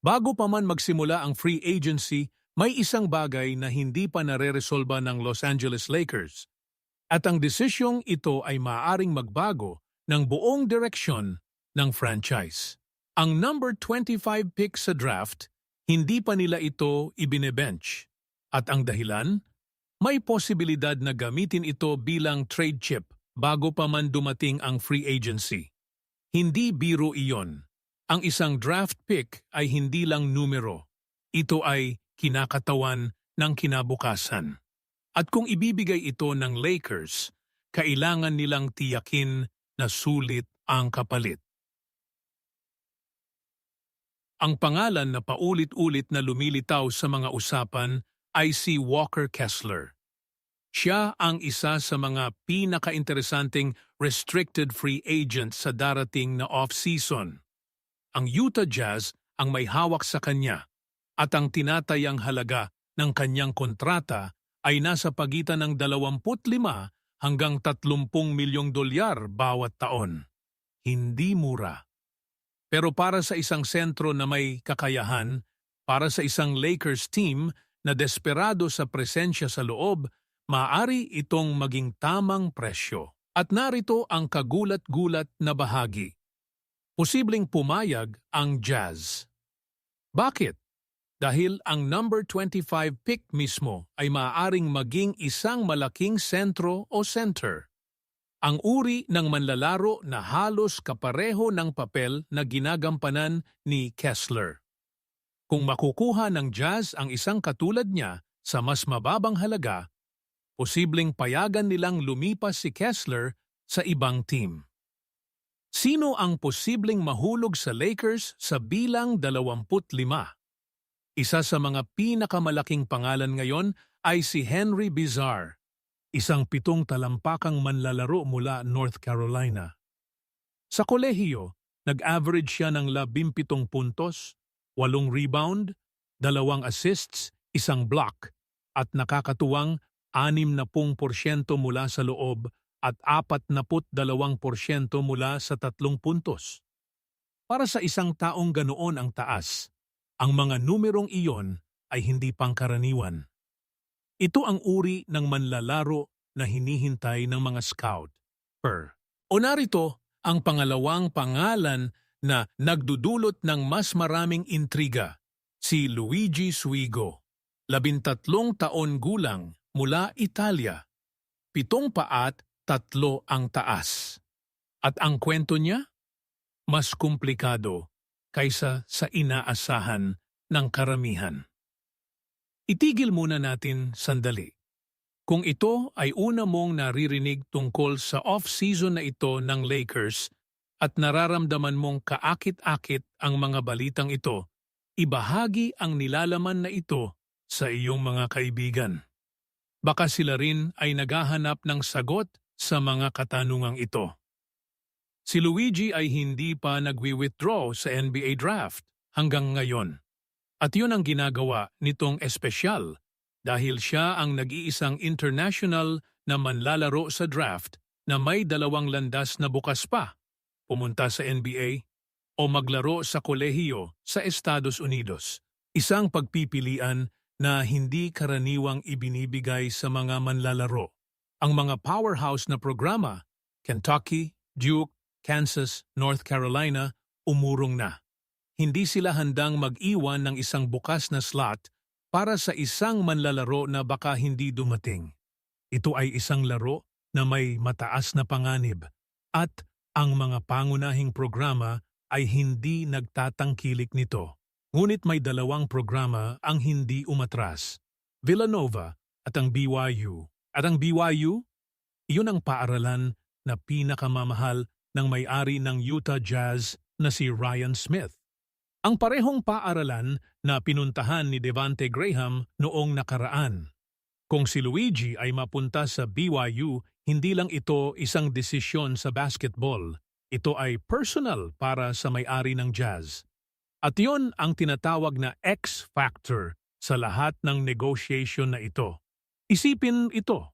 Bago pa man magsimula ang free agency, may isang bagay na hindi pa nare-resolba ng Los Angeles Lakers. At ang desisyong ito ay maaaring magbago ng buong direksyon ng franchise. Ang number 25 pick sa draft, hindi pa nila ito ibinebench. At ang dahilan? May posibilidad na gamitin ito bilang trade chip bago pa man dumating ang free agency. Hindi biro iyon. Ang isang draft pick ay hindi lang numero. Ito ay kinakatawan ng kinabukasan. At kung ibibigay ito ng Lakers, kailangan nilang tiyakin na sulit ang kapalit. Ang pangalan na paulit-ulit na lumilitaw sa mga usapan ay si Walker Kessler. Siya ang isa sa mga pinaka-interesanting restricted free agent sa darating na off-season. Ang Utah Jazz ang may hawak sa kanya at ang tinatayang halaga ng kanyang kontrata ay nasa pagitan ng 25 hanggang 30 milyong dolyar bawat taon. Hindi mura. Pero para sa isang sentro na may kakayahan, para sa isang Lakers team na desperado sa presensya sa loob, maaari itong maging tamang presyo. At narito ang kagulat-gulat na bahagi. Posibleng pumayag ang Jazz. Bakit? Dahil ang number 25 pick mismo ay maaaring maging isang malaking sentro o center. Ang uri ng manlalaro na halos kapareho ng papel na ginagampanan ni Kessler. Kung makukuha ng Jazz ang isang katulad niya sa mas mababang halaga, posibleng payagan nilang lumipas si Kessler sa ibang team. Sino ang posibleng mahulog sa Lakers sa bilang 25? Isa sa mga pinakamalaking pangalan ngayon ay si Henry Bizar, isang 7 talampakang manlalaro mula North Carolina. Sa kolehiyo, nag-average siya ng 17 puntos, 8 rebound, 2 assists, 1 block, at nakakatuwang 60% mula sa loob at 42% mula sa 3 puntos. Para sa isang taong ganoon ang taas, ang mga numerong iyon ay hindi pangkaraniwan. Ito ang uri ng manlalaro na hinihintay ng mga scout. O narito ang pangalawang pangalan na nagdudulot ng mas maraming intriga, si Luigi Swigo. 13 taon gulang mula Italia. 7 paat 3 ang taas. At ang kwento niya? Mas komplikado kaysa sa inaasahan ng karamihan. Itigil muna natin sandali. Kung ito ay una mong naririnig tungkol sa off-season na ito ng Lakers at nararamdaman mong kaakit-akit ang mga balitang ito, ibahagi ang nilalaman na ito sa iyong mga kaibigan. Baka sila rin ay naghahanap ng sagot sa mga katanungang ito. Si Luigi ay hindi pa nagwi-withdraw sa NBA draft hanggang ngayon. At yun ang ginagawa nitong espesyal dahil siya ang nag-iisang international na manlalaro sa draft na may 2 landas na bukas pa. Pumunta sa NBA o maglaro sa kolehiyo sa Estados Unidos. Isang pagpipilian na hindi karaniwang ibinibigay sa mga manlalaro. Ang mga powerhouse na programa, Kentucky, Duke, Kansas, North Carolina, umurong na. Hindi sila handang mag-iwan ng isang bukas na slot para sa isang manlalaro na baka hindi dumating. Ito ay isang laro na may mataas na panganib at ang mga pangunahing programa ay hindi nagtatangkilik nito. Ngunit may 2 programa ang hindi umatras, Villanova at ang BYU. At ang BYU, iyon ang paaralan na pinakamamahal ng may-ari ng Utah Jazz na si Ryan Smith. Ang parehong paaralan na pinuntahan ni Devante Graham noong nakaraan. Kung si Luigi ay mapunta sa BYU, hindi lang ito isang desisyon sa basketball. Ito ay personal para sa may-ari ng Jazz. At yon ang tinatawag na X-factor sa lahat ng negotiation na ito. Isipin ito.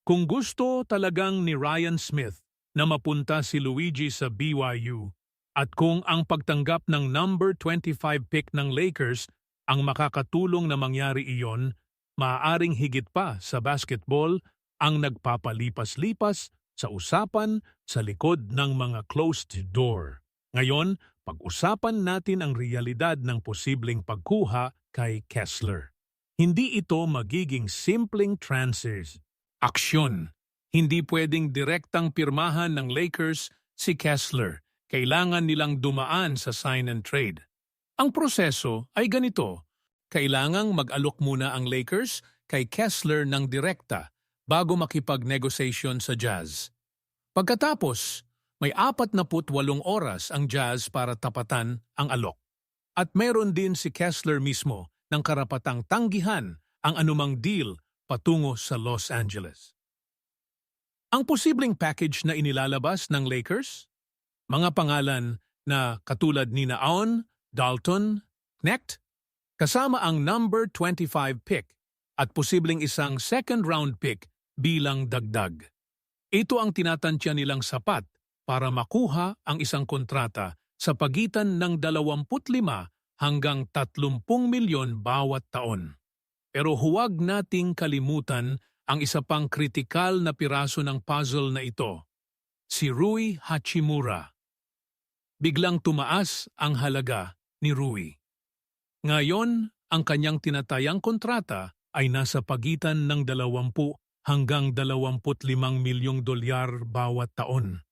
Kung gusto talagang ni Ryan Smith na mapunta si Luigi sa BYU, At kung ang pagtanggap ng number 25 pick ng Lakers ang makakatulong na mangyari iyon, maaaring higit pa sa basketball ang nagpapalipas-lipas sa usapan sa likod ng mga closed door. Ngayon, pag-usapan natin ang realidad ng posibleng pagkuha kay Kessler. Hindi ito magiging simpleng transfers. Aksyon. Hindi pwedeng direktang pirmahan ng Lakers si Kessler. Kailangan nilang dumaan sa sign and trade. Ang proseso ay ganito. Kailangang mag-alok muna ang Lakers kay Kessler ng direkta bago makipag-negotiation sa Jazz. Pagkatapos, may 48 oras ang Jazz para tapatan ang alok. At meron din si Kessler mismo ng karapatang tanggihan ang anumang deal patungo sa Los Angeles. Ang posibleng package na inilalabas ng Lakers? Mga pangalan na katulad ni Naon, Dalton, Knecht, kasama ang number 25 pick at posibleng isang second-round pick bilang dagdag. Ito ang tinatantya nilang sapat para makuha ang isang kontrata sa pagitan ng 25 hanggang 30 milyon bawat taon. Pero huwag nating kalimutan ang isa pang kritikal na piraso ng puzzle na ito, si Rui Hachimura. Biglang tumaas ang halaga ni Rui. Ngayon, ang kanyang tinatayang kontrata ay nasa pagitan ng 20 hanggang 25 milyong dolyar bawat taon.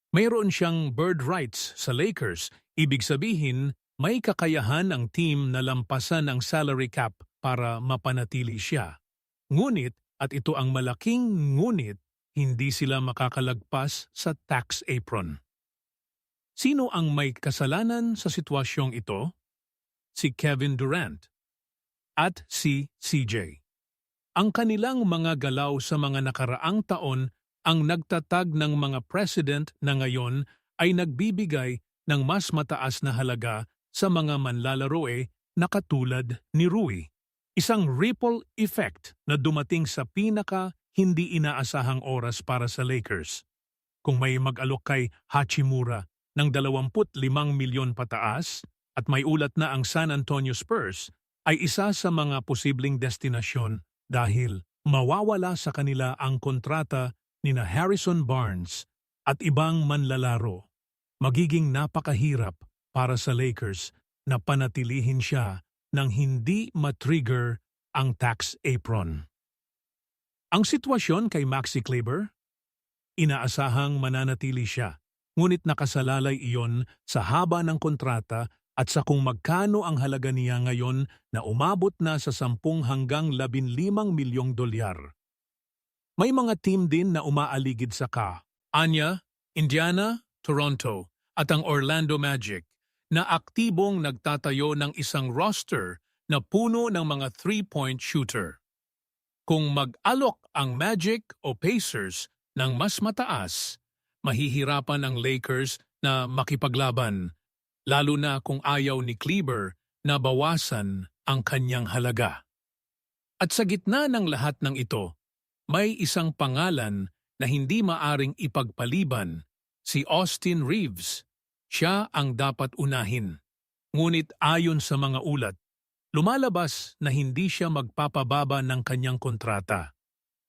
Mayroon siyang bird rights sa Lakers, ibig sabihin may kakayahan ang team na lampasan ang salary cap para mapanatili siya. Ngunit, at ito ang malaking ngunit, hindi sila makakalagpas sa tax apron. Sino ang may kasalanan sa sitwasyong ito? Si Kevin Durant at si CJ. Ang kanilang mga galaw sa mga nakaraang taon ang nagtatag ng mga president na ngayon ay nagbibigay ng mas mataas na halaga sa mga manlalaroe na katulad ni Rui. Isang ripple effect na dumating sa pinaka hindi inaasahang oras para sa Lakers. Kung may mag-alok kay Hachimura ng 25 milyon pataas at may ulat na ang San Antonio Spurs ay isa sa mga posibleng destinasyon dahil mawawala sa kanila ang kontrata nina Harrison Barnes at ibang manlalaro. Magiging napakahirap para sa Lakers na panatilihin siya nang hindi matrigger ang tax apron. Ang sitwasyon kay Maxi Kleber? Inaasahang mananatili siya. Ngunit nakasalalay iyon sa haba ng kontrata at sa kung magkano ang halaga niya ngayon na umabot na sa 10 hanggang 15 milyong dolyar. May mga team din na umaaligid sa Anya, Indiana, Toronto at ang Orlando Magic na aktibong nagtatayo ng isang roster na puno ng mga three-point shooter. Kung mag-alok ang Magic o Pacers ng mas mataas, mahihirapan ang Lakers na makipaglaban, lalo na kung ayaw ni Kleber na bawasan ang kanyang halaga. At sa gitna ng lahat ng ito, may isang pangalan na hindi maaring ipagpaliban, si Austin Reeves. Siya ang dapat unahin. Ngunit ayon sa mga ulat, lumalabas na hindi siya magpapababa ng kanyang kontrata.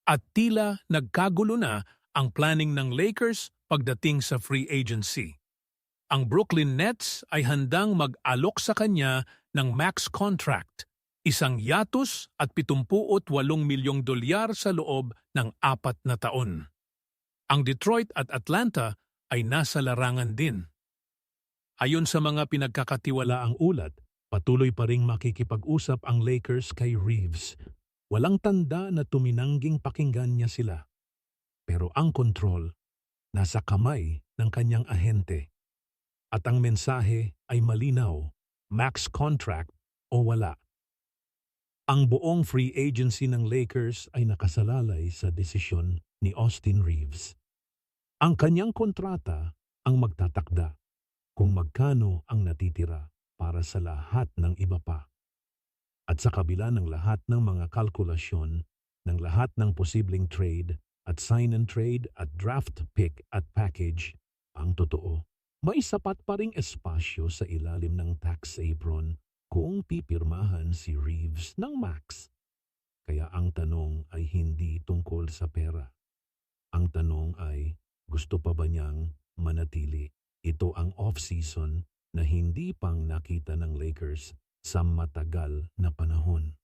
At tila nagkagulo na ang planning ng Lakers pagdating sa free agency. Ang Brooklyn Nets ay handang mag-alok sa kanya ng max contract, isang yatos at 78 milyong dolyar sa loob ng 4 na taon. Ang Detroit at Atlanta ay nasa larangan din. Ayon sa mga pinagkakatiwalaang ulat, patuloy pa ring makikipag-usap ang Lakers kay Reeves. Walang tanda na tuminangging pakinggan niya sila. Pero ang kontrol nasa kamay ng kanyang ahente. At ang mensahe ay malinaw, max contract o wala. Ang buong free agency ng Lakers ay nakasalalay sa desisyon ni Austin Reeves. Ang kanyang kontrata ang magtatakda kung magkano ang natitira para sa lahat ng iba pa. At sa kabila ng lahat ng mga kalkulasyon, ng lahat ng posibleng trade at sign and trade at draft pick at package, ang totoo, May sapat pa ring espasyo sa ilalim ng tax apron kung pipirmahan si Reeves ng max. Kaya ang tanong ay hindi tungkol sa pera. Ang tanong ay, gusto pa ba niyang manatili? Ito ang off-season na hindi pang nakita ng Lakers sa matagal na panahon.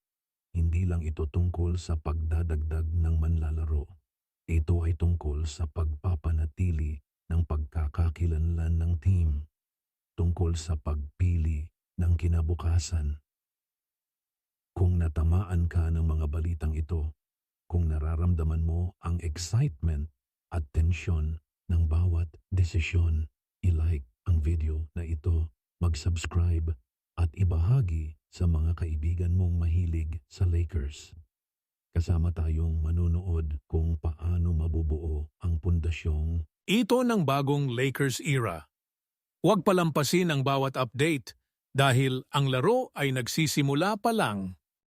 Hindi lang ito tungkol sa pagdadagdag ng manlalaro. Ito ay tungkol sa pagpapanatili ng pagkakakilanlan ng team. Tungkol sa pagpili ng kinabukasan. Kung natamaan ka ng mga balitang ito, kung nararamdaman mo ang excitement at tensyon ng bawat desisyon, i-like ang video na ito, mag-subscribe at ibahagi sa mga kaibigan mong mahilig sa Lakers. Kasama tayong manunood kung paano mabubuo ang pundasyong Ito ng bagong Lakers era. Huwag palampasin ang bawat update dahil ang laro ay nagsisimula pa lang.